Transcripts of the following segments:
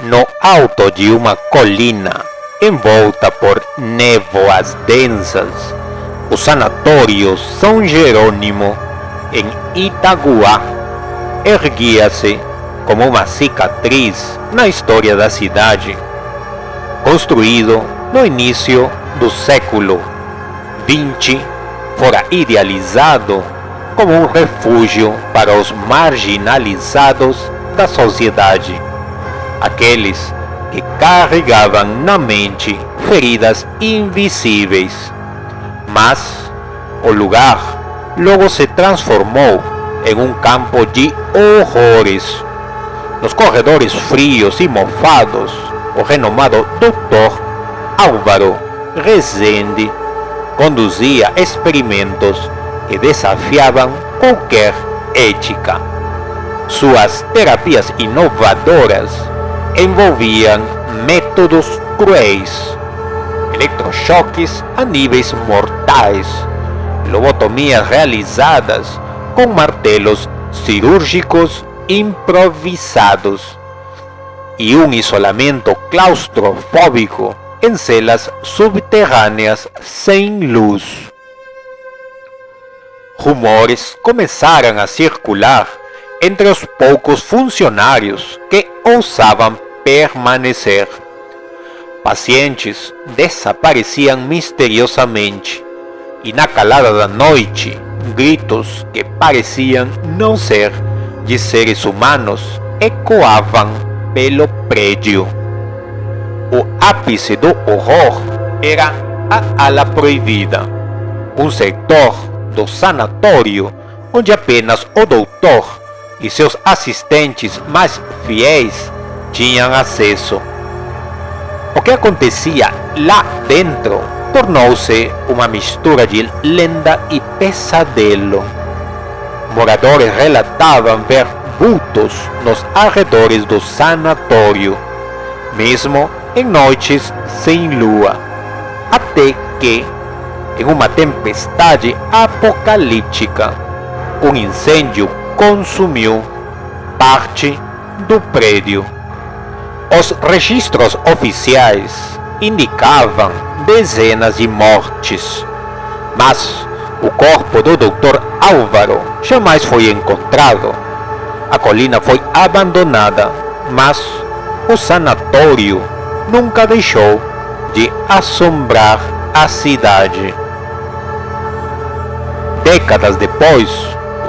No alto de uma colina, envolta por névoas densas, o Sanatório São Jerônimo, em Itaguá, erguia-se como uma cicatriz na história da cidade. Construído no início do século XX, fora idealizado como um refúgio para os marginalizados da sociedade, aqueles que carregavam na mente feridas invisíveis. Mas o lugar logo se transformou em um campo de horrores. Nos corredores frios e mofados, o renomado Dr. Álvaro Rezende conduzia experimentos que desafiavam qualquer ética. Suas terapias inovadoras envolviam métodos cruéis, eletrochoques a níveis mortais, lobotomias realizadas com martelos cirúrgicos improvisados e um isolamento claustrofóbico em celas subterrâneas sem luz. Rumores começaram a circular entre os poucos funcionários que ousavam permanecer. Pacientes desapareciam misteriosamente e na calada da noite, gritos que pareciam não ser de seres humanos ecoavam pelo prédio. O ápice do horror era a ala proibida, um setor do sanatório onde apenas o doutor e seus assistentes mais fiéis tinham acesso. O que acontecia lá dentro tornou-se uma mistura de lenda e pesadelo. Moradores relatavam ver vultos nos arredores do sanatório, mesmo em noites sem lua, até que, em uma tempestade apocalíptica, um incêndio consumiu parte do prédio. Os registros oficiais indicavam dezenas de mortes, mas o corpo do Dr. Álvaro jamais foi encontrado. A colina foi abandonada, mas o sanatório nunca deixou de assombrar a cidade. Décadas depois,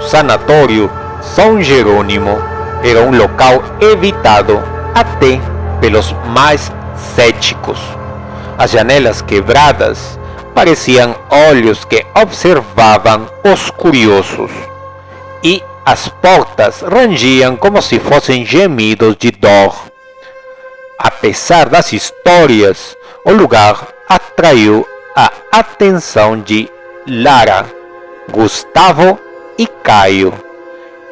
o Sanatório São Jerônimo era um local evitado até pelos mais céticos. As janelas quebradas pareciam olhos que observavam os curiosos, e as portas rangiam como se fossem gemidos de dor. Apesar das histórias, o lugar atraiu a atenção de Lara, Gustavo e Caio,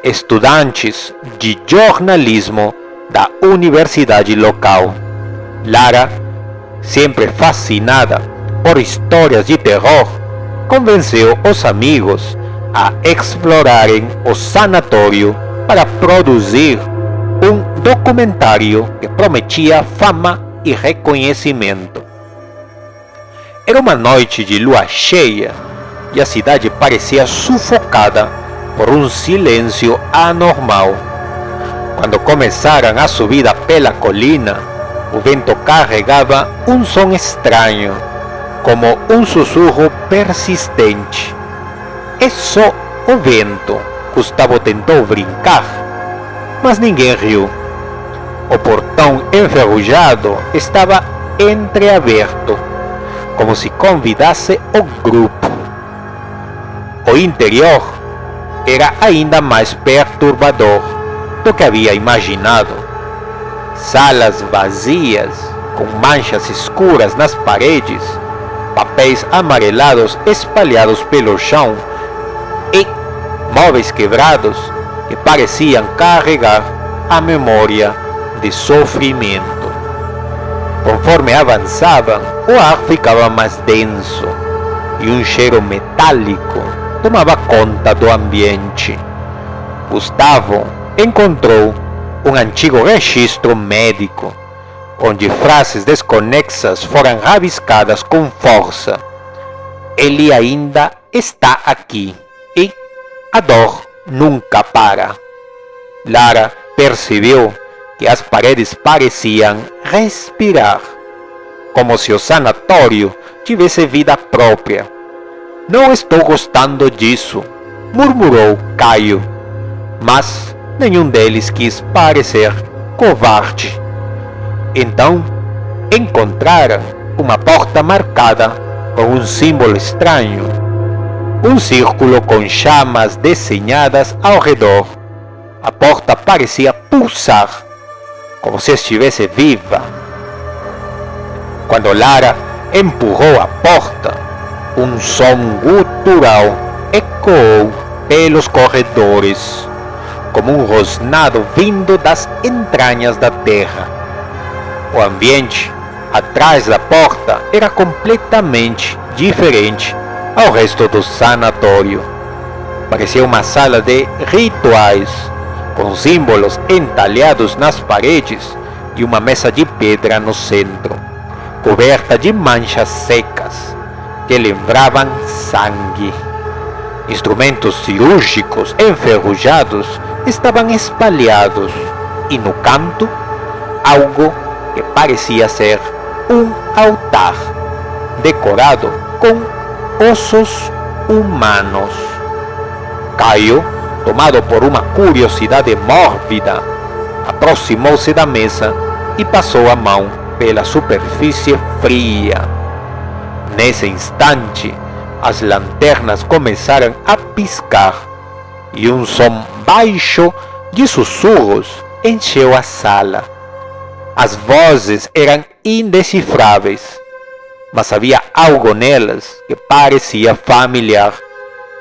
estudantes de jornalismo da universidade local. Lara, sempre fascinada por histórias de terror, convenceu os amigos a explorarem o sanatório para produzir um documentário que prometia fama e reconhecimento. Era uma noite de lua cheia e a cidade parecia sufocada por um silêncio anormal. Quando começaram a subida pela colina, o vento carregava um som estranho, como um sussurro persistente. É só o vento, Gustavo tentou brincar, mas ninguém riu. O portão enferrujado estava entreaberto, como se convidasse o grupo. O interior era ainda mais perturbador do que havia imaginado. Salas vazias, com manchas escuras nas paredes, papéis amarelados espalhados pelo chão e móveis quebrados que pareciam carregar a memória de sofrimento. Conforme avançavam, o ar ficava mais denso e um cheiro metálico tomava conta do ambiente. Gustavo encontrou um antigo registro médico onde frases desconexas foram rabiscadas com força. Ele ainda está aqui e a dor nunca para. Lara percebeu que as paredes pareciam respirar, como se o sanatório tivesse vida própria. Não estou gostando disso, murmurou Caio, mas nenhum deles quis parecer covarde. Então encontraram uma porta marcada com um símbolo estranho, um círculo com chamas desenhadas ao redor. A porta parecia pulsar, como se estivesse viva. Quando Lara empurrou a porta, um som gutural ecoou pelos corredores, como um rosnado vindo das entranhas da terra. O ambiente atrás da porta era completamente diferente ao resto do sanatório. Parecia uma sala de rituais, com símbolos entalhados nas paredes e uma mesa de pedra no centro, coberta de manchas secas que lembravam sangue. Instrumentos cirúrgicos enferrujados estavam espalhados e no canto algo que parecia ser um altar decorado com ossos humanos. Caio, tomado por uma curiosidade mórbida, aproximou-se da mesa e passou a mão pela superfície fria. Nesse instante, as lanternas começaram a piscar e um som baixo de sussurros encheu a sala. As vozes eram indecifráveis, mas havia algo nelas que parecia familiar,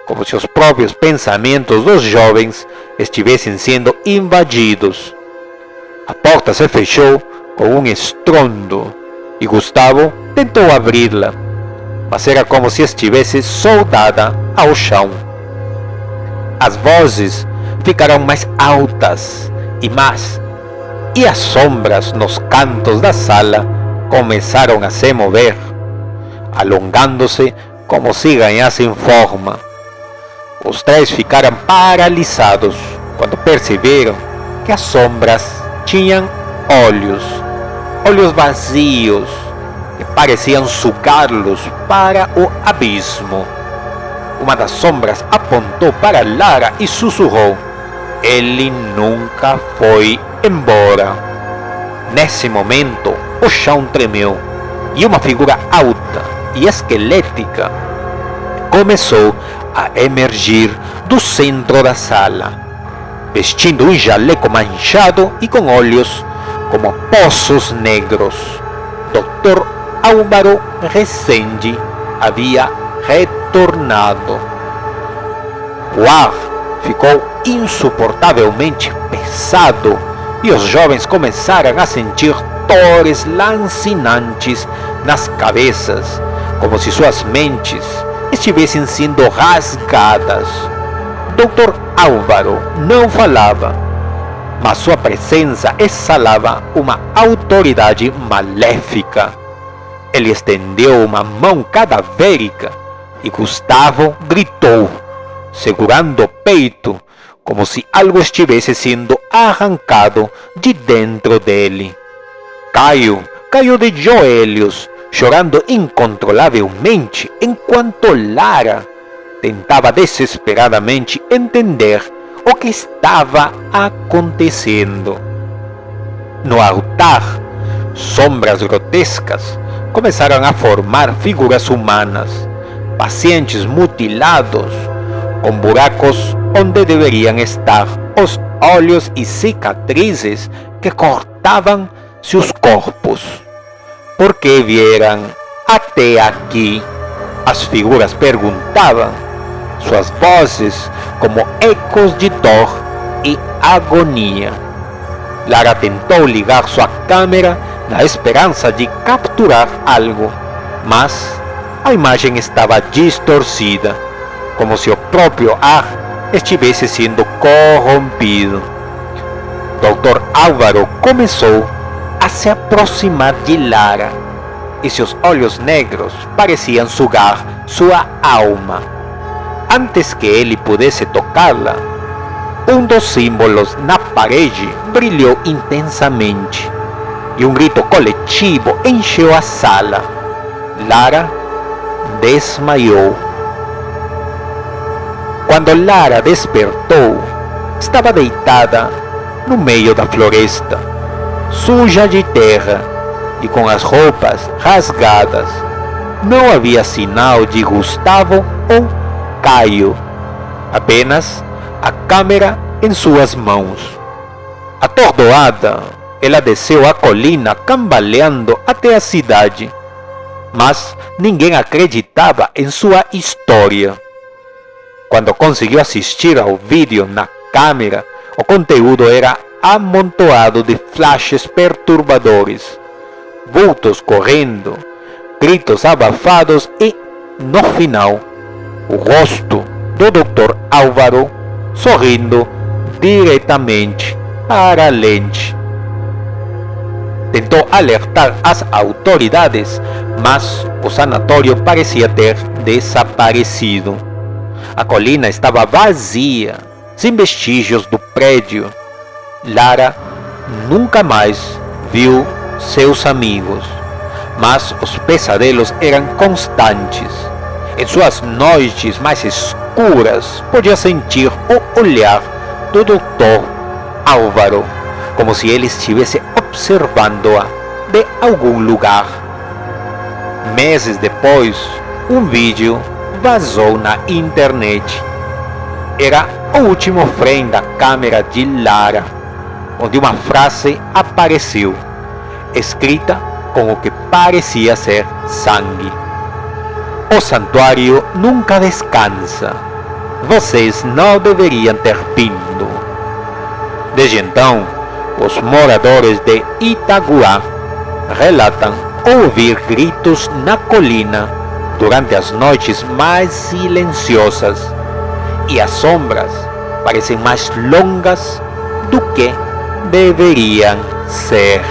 como se os próprios pensamentos dos jovens estivessem sendo invadidos. A porta se fechou com um estrondo e Gustavo tentou abri-la, mas era como se estivesse soldada ao chão. As vozes ficaram mais altas e más, e as sombras nos cantos da sala começaram a se mover, alongando-se como se ganhassem forma. Os três ficaram paralisados quando perceberam que as sombras tinham olhos vazios que pareciam sugá-los para o abismo. Uma das sombras apontou para Lara e sussurrou: "Ele nunca foi embora." Nesse momento, o chão tremeu e uma figura alta e esquelética começou a emergir do centro da sala, vestindo um jaleco manchado e com olhos como poços negros. Dr. Álvaro Rezende havia retornado. O ar ficou insuportavelmente pesado e os jovens começaram a sentir dores lancinantes nas cabeças, como se suas mentes estivessem sendo rasgadas. Dr. Álvaro não falava, mas sua presença exalava uma autoridade maléfica. Ele estendeu uma mão cadavérica e Gustavo gritou, segurando o peito, como se algo estivesse sendo arrancado de dentro dele. Caio caiu de joelhos, chorando incontrolavelmente, enquanto Lara tentava desesperadamente entender o que estava acontecendo. No altar, sombras grotescas começaram a formar figuras humanas, pacientes mutilados, com buracos onde deveriam estar os olhos e cicatrizes que cortavam seus corpos. "Por que vieram até aqui?" as figuras perguntavam, suas vozes como ecos de dor e agonia. Lara tentou ligar sua câmera na esperança de capturar algo, mas a imagem estava distorcida, como se o próprio ar estivesse sendo corrompido. Dr. Álvaro começou a se aproximar de Lara e seus olhos negros pareciam sugar sua alma. Antes que ele pudesse tocá-la, um dos símbolos na parede brilhou intensamente e um grito coletivo encheu a sala. Lara desmaiou. Quando Lara despertou, estava deitada no meio da floresta, suja de terra e com as roupas rasgadas. Não havia sinal de Gustavo ou Caio, apenas a câmera em suas mãos. Atordoada, ela desceu a colina cambaleando até a cidade, mas ninguém acreditava em sua história. Quando conseguiu assistir ao vídeo na câmera, o conteúdo era amontoado de flashes perturbadores, vultos correndo, gritos abafados e, no final, o rosto do Dr. Álvaro sorrindo diretamente para a lente. Tentou alertar as autoridades, mas o sanatório parecia ter desaparecido. A colina estava vazia, sem vestígios do prédio. Lara nunca mais viu seus amigos, mas os pesadelos eram constantes. Em suas noites mais escuras, podia sentir o olhar do Dr. Álvaro, como se ele estivesse observando-a de algum lugar. Meses depois, um vídeo vazou na internet. Era o último frame da câmera de Lara, onde uma frase apareceu, escrita com o que parecia ser sangue: "O santuário nunca descansa. Vocês não deveriam ter vindo." Desde então, os moradores de Itaguá relatam ouvir gritos na colina durante as noites mais silenciosas, e as sombras parecem mais longas do que deveriam ser.